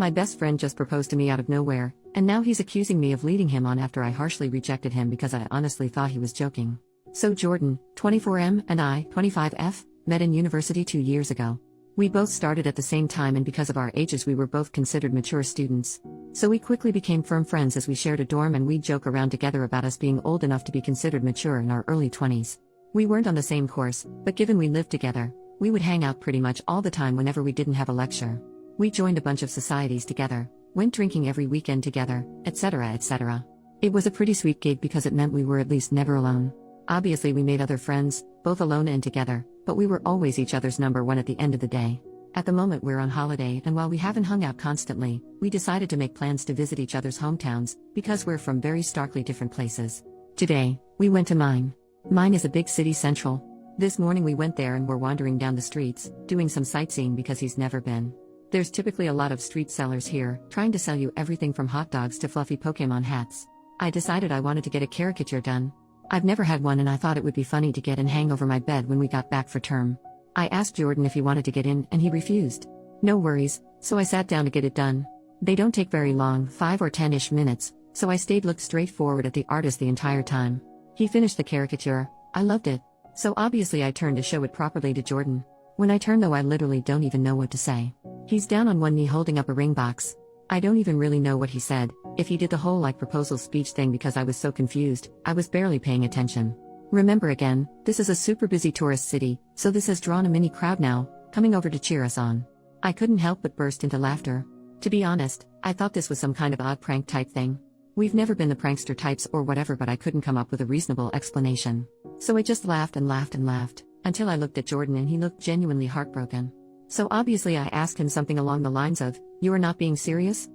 My best friend just proposed to me out of nowhere, and now he's accusing me of leading him on after I harshly rejected him because I honestly thought he was joking. So Jordan, 24M, and I, 25F, met in university 2 years ago. We both started at the same time, and because of our ages we were both considered mature students. So we quickly became firm friends as we shared a dorm, and we'd joke around together about us being old enough to be considered mature in our early 20s. We weren't on the same course, but given we lived together, we would hang out pretty much all the time whenever we didn't have a lecture. We joined a bunch of societies together, went drinking every weekend together, etc., etc. It was a pretty sweet gig because it meant we were at least never alone. Obviously we made other friends, both alone and together, but we were always each other's number one at the end of the day. At the moment we're on holiday, and while we haven't hung out constantly, we decided to make plans to visit each other's hometowns, because we're from very starkly different places. Today, we went to mine. Mine is a big city central. This morning we went there and were wandering down the streets, doing some sightseeing because he's never been. There's typically a lot of street sellers here, trying to sell you everything from hot dogs to fluffy Pokemon hats. I decided I wanted to get a caricature done. I've never had one, and I thought it would be funny to get and hang over my bed when we got back for term. I asked Jordan if he wanted to get in, and he refused. No worries, so I sat down to get it done. They don't take very long, 5 or 10-ish minutes, so I looked straight forward at the artist the entire time. He finished the caricature. I loved it. So obviously I turned to show it properly to Jordan. When I turn though, I literally don't even know what to say. He's down on one knee holding up a ring box. I don't even really know what he said, if he did the whole proposal speech thing, because I was so confused, I was barely paying attention. Remember again, this is a super busy tourist city, so this has drawn a mini crowd now, coming over to cheer us on. I couldn't help but burst into laughter. To be honest, I thought this was some kind of odd prank type thing. We've never been the prankster types or whatever, but I couldn't come up with a reasonable explanation. So I just laughed and laughed and laughed, until I looked at Jordan and he looked genuinely heartbroken. So obviously I asked him something along the lines of, "You are not being serious?"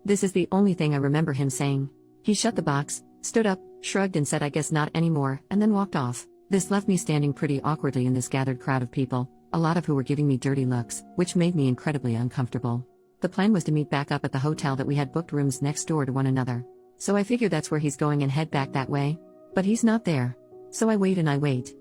This is the only thing I remember him saying. He shut the box, stood up, shrugged and said, "I guess not anymore," and then walked off. This left me standing pretty awkwardly in this gathered crowd of people, a lot of who were giving me dirty looks, which made me incredibly uncomfortable. The plan was to meet back up at the hotel that we had booked rooms next door to one another. So I figure that's where he's going and head back that way. But he's not there. So I wait,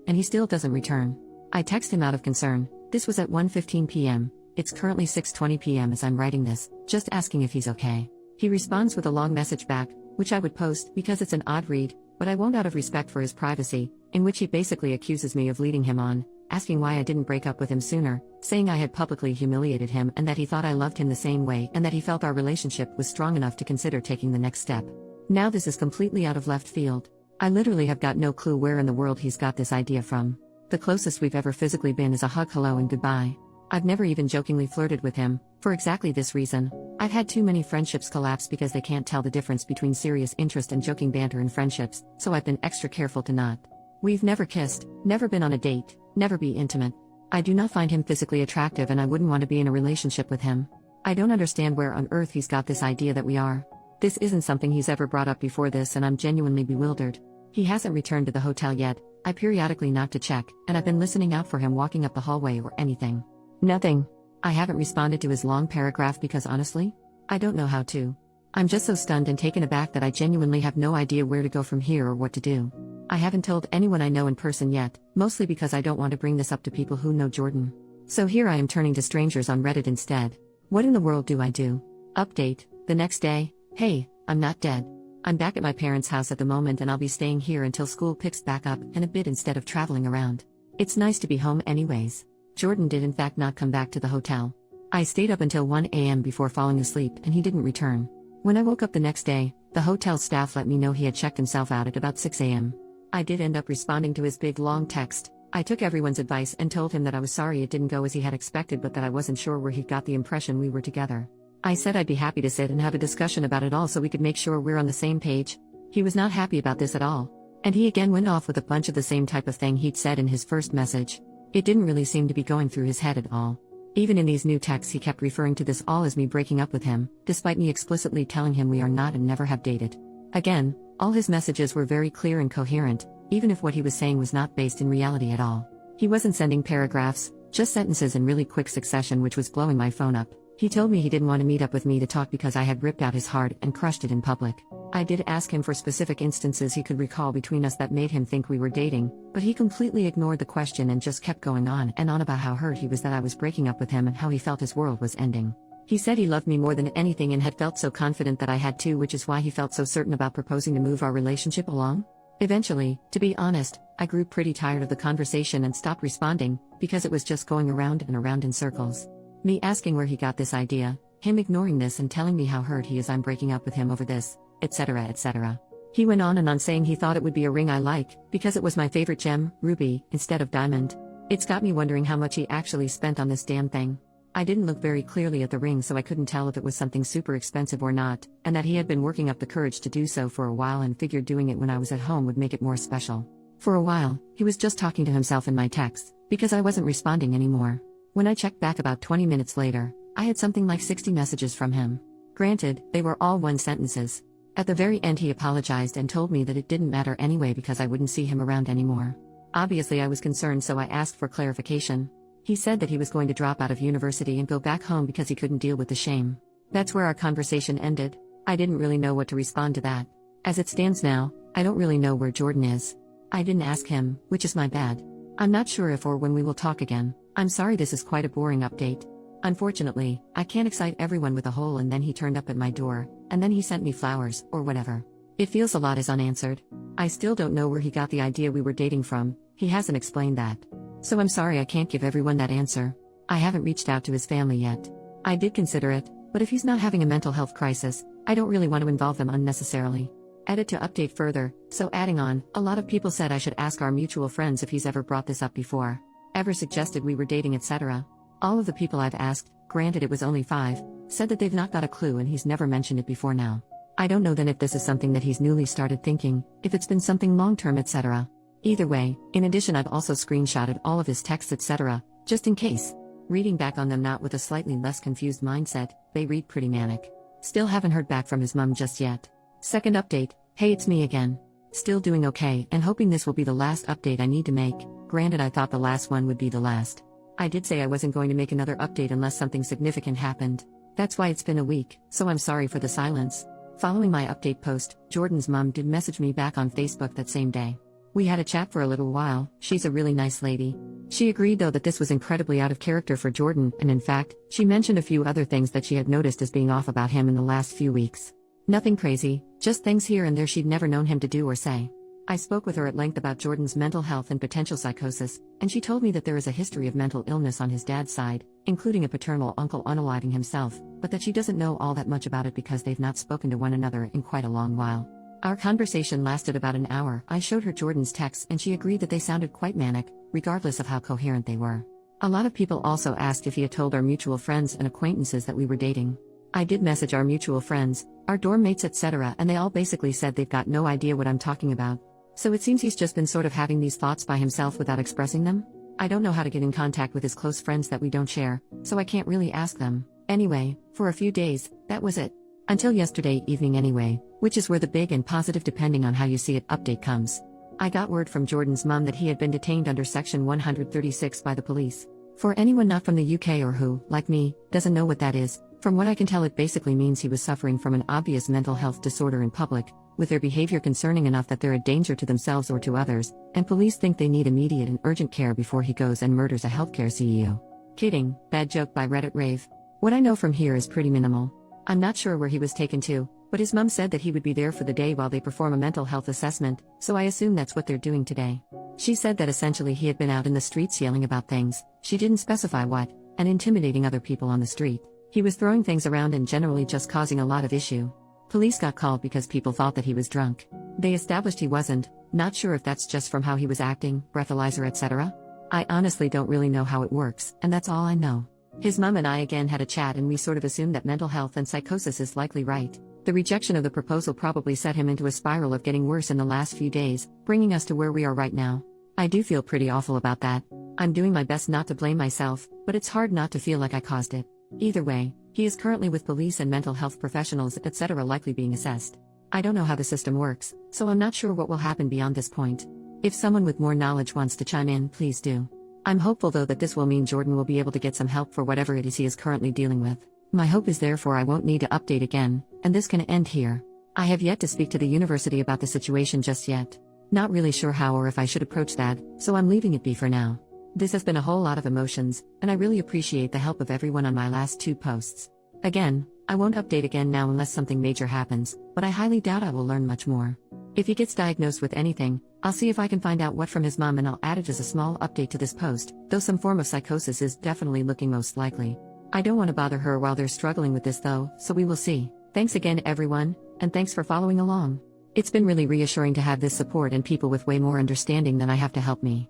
and he still doesn't return. I text him out of concern. This was at 1:15 p.m. It's currently 6:20 p.m. as I'm writing this, just asking if he's okay. He responds with a long message back, which I would post because it's an odd read, but I won't out of respect for his privacy, in which he basically accuses me of leading him on, asking why I didn't break up with him sooner, saying I had publicly humiliated him and that he thought I loved him the same way and that he felt our relationship was strong enough to consider taking the next step. Now this is completely out of left field. I literally have got no clue where in the world he's got this idea from. The closest we've ever physically been is a hug, hello and goodbye. I've never even jokingly flirted with him, for exactly this reason. I've had too many friendships collapse because they can't tell the difference between serious interest and joking banter in friendships, so I've been extra careful to not. We've never kissed, never been on a date, never be intimate. I do not find him physically attractive and I wouldn't want to be in a relationship with him. I don't understand where on earth he's got this idea that we are. This isn't something he's ever brought up before this, and I'm genuinely bewildered. He hasn't returned to the hotel yet. I periodically knock to check, and I've been listening out for him walking up the hallway or anything. Nothing. I haven't responded to his long paragraph because honestly, I don't know how to. I'm just so stunned and taken aback that I genuinely have no idea where to go from here or what to do. I haven't told anyone I know in person yet, mostly because I don't want to bring this up to people who know Jordan. So here I am turning to strangers on Reddit instead. What in the world do I do? Update, the next day. Hey, I'm not dead. I'm back at my parents' house at the moment and I'll be staying here until school picks back up and a bit instead of traveling around. It's nice to be home anyways. Jordan did in fact not come back to the hotel. I stayed up until 1 a.m. before falling asleep and he didn't return. When I woke up the next day, the hotel staff let me know he had checked himself out at about 6 a.m. I did end up responding to his big long text. I took everyone's advice and told him that I was sorry it didn't go as he had expected, but that I wasn't sure where he got the impression we were together. I said I'd be happy to sit and have a discussion about it all so we could make sure we're on the same page. He was not happy about this at all. And he again went off with a bunch of the same type of thing he'd said in his first message. It didn't really seem to be going through his head at all. Even in these new texts he kept referring to this all as me breaking up with him, despite me explicitly telling him we are not and never have dated. Again, all his messages were very clear and coherent, even if what he was saying was not based in reality at all. He wasn't sending paragraphs, just sentences in really quick succession, which was blowing my phone up. He told me he didn't want to meet up with me to talk because I had ripped out his heart and crushed it in public. I did ask him for specific instances he could recall between us that made him think we were dating, but he completely ignored the question and just kept going on and on about how hurt he was that I was breaking up with him and how he felt his world was ending. He said he loved me more than anything and had felt so confident that I had too, which is why he felt so certain about proposing to move our relationship along. Eventually, to be honest, I grew pretty tired of the conversation and stopped responding, because it was just going around and around in circles. Me asking where he got this idea, him ignoring this and telling me how hurt he is I'm breaking up with him over this, etc. etc. He went on and on saying he thought it would be a ring I like, because it was my favorite gem, ruby, instead of diamond. It's got me wondering how much he actually spent on this damn thing. I didn't look very clearly at the ring, so I couldn't tell if it was something super expensive or not, and that he had been working up the courage to do so for a while and figured doing it when I was at home would make it more special. For a while, he was just talking to himself in my texts, because I wasn't responding anymore. When I checked back about 20 minutes later, I had something like 60 messages from him. Granted, they were all one sentences. At the very end he apologized and told me that it didn't matter anyway because I wouldn't see him around anymore. Obviously I was concerned, so I asked for clarification. He said that he was going to drop out of university and go back home because he couldn't deal with the shame. That's where our conversation ended. I didn't really know what to respond to that. As it stands now, I don't really know where Jordan is. I didn't ask him, which is my bad. I'm not sure if or when we will talk again. I'm sorry, this is quite a boring update. Unfortunately, I can't excite everyone with a whole and then he turned up at my door, and then he sent me flowers, or whatever. It feels a lot is unanswered. I still don't know where he got the idea we were dating from. He hasn't explained that. So I'm sorry I can't give everyone that answer. I haven't reached out to his family yet. I did consider it, but if he's not having a mental health crisis, I don't really want to involve them unnecessarily. Edit to update further, so adding on, a lot of people said I should ask our mutual friends if he's ever brought this up before. Ever suggested we were dating, etc. All of the people I've asked, granted it was only 5, said that they've not got a clue and he's never mentioned it before now. I don't know then if this is something that he's newly started thinking, if it's been something long-term, etc. Either way, in addition I've also screenshotted all of his texts, etc., just in case. Reading back on them not with a slightly less confused mindset, they read pretty manic. Still haven't heard back from his mum just yet. Second update, hey, it's me again. Still doing okay and hoping this will be the last update I need to make. Granted, I thought the last one would be the last. I did say I wasn't going to make another update unless something significant happened. That's why it's been a week, so I'm sorry for the silence. Following my update post, Jordan's mum did message me back on Facebook that same day. We had a chat for a little while. She's a really nice lady. She agreed though that this was incredibly out of character for Jordan, and in fact, she mentioned a few other things that she had noticed as being off about him in the last few weeks. Nothing crazy, just things here and there she'd never known him to do or say. I spoke with her at length about Jordan's mental health and potential psychosis, and she told me that there is a history of mental illness on his dad's side, including a paternal uncle unaliving himself, but that she doesn't know all that much about it because they've not spoken to one another in quite a long while. Our conversation lasted about an hour. I showed her Jordan's texts and she agreed that they sounded quite manic, regardless of how coherent they were. A lot of people also asked if he had told our mutual friends and acquaintances that we were dating. I did message our mutual friends, our dorm mates, etc., and they all basically said they've got no idea what I'm talking about. So it seems he's just been sort of having these thoughts by himself without expressing them. I don't know how to get in contact with his close friends that we don't share, so I can't really ask them. Anyway, for a few days, that was it. Until yesterday evening anyway, which is where the big and positive depending on how you see it update comes. I got word from Jordan's mum that he had been detained under Section 136 by the police. For anyone not from the UK or who, like me, doesn't know what that is, from what I can tell it basically means he was suffering from an obvious mental health disorder in public, with their behavior concerning enough that they're a danger to themselves or to others, and police think they need immediate and urgent care before he goes and murders a healthcare CEO. Kidding, bad joke by Reddit Rave. What I know from here is pretty minimal. I'm not sure where he was taken to, but his mum said that he would be there for the day while they perform a mental health assessment, so I assume that's what they're doing today. She said that essentially he had been out in the streets yelling about things, she didn't specify what, and intimidating other people on the street. He was throwing things around and generally just causing a lot of issue. Police got called because people thought that he was drunk. They established he wasn't, not sure if that's just from how he was acting, breathalyzer, etc. I honestly don't really know how it works, and that's all I know. His mum and I again had a chat and we sort of assumed that mental health and psychosis is likely right. The rejection of the proposal probably set him into a spiral of getting worse in the last few days, bringing us to where we are right now. I do feel pretty awful about that. I'm doing my best not to blame myself, but it's hard not to feel like I caused it. Either way, he is currently with police and mental health professionals, etc., likely being assessed. I don't know how the system works, so I'm not sure what will happen beyond this point. If someone with more knowledge wants to chime in, please do. I'm hopeful though that this will mean Jordan will be able to get some help for whatever it is he is currently dealing with. My hope is therefore I won't need to update again, and this can end here. I have yet to speak to the university about the situation just yet. Not really sure how or if I should approach that, so I'm leaving it be for now. This has been a whole lot of emotions, and I really appreciate the help of everyone on my last 2 posts. Again, I won't update again now unless something major happens, but I highly doubt I will learn much more. If he gets diagnosed with anything, I'll see if I can find out what from his mom and I'll add it as a small update to this post, though some form of psychosis is definitely looking most likely. I don't want to bother her while they're struggling with this though, so we will see. Thanks again everyone, and thanks for following along. It's been really reassuring to have this support and people with way more understanding than I have to help me.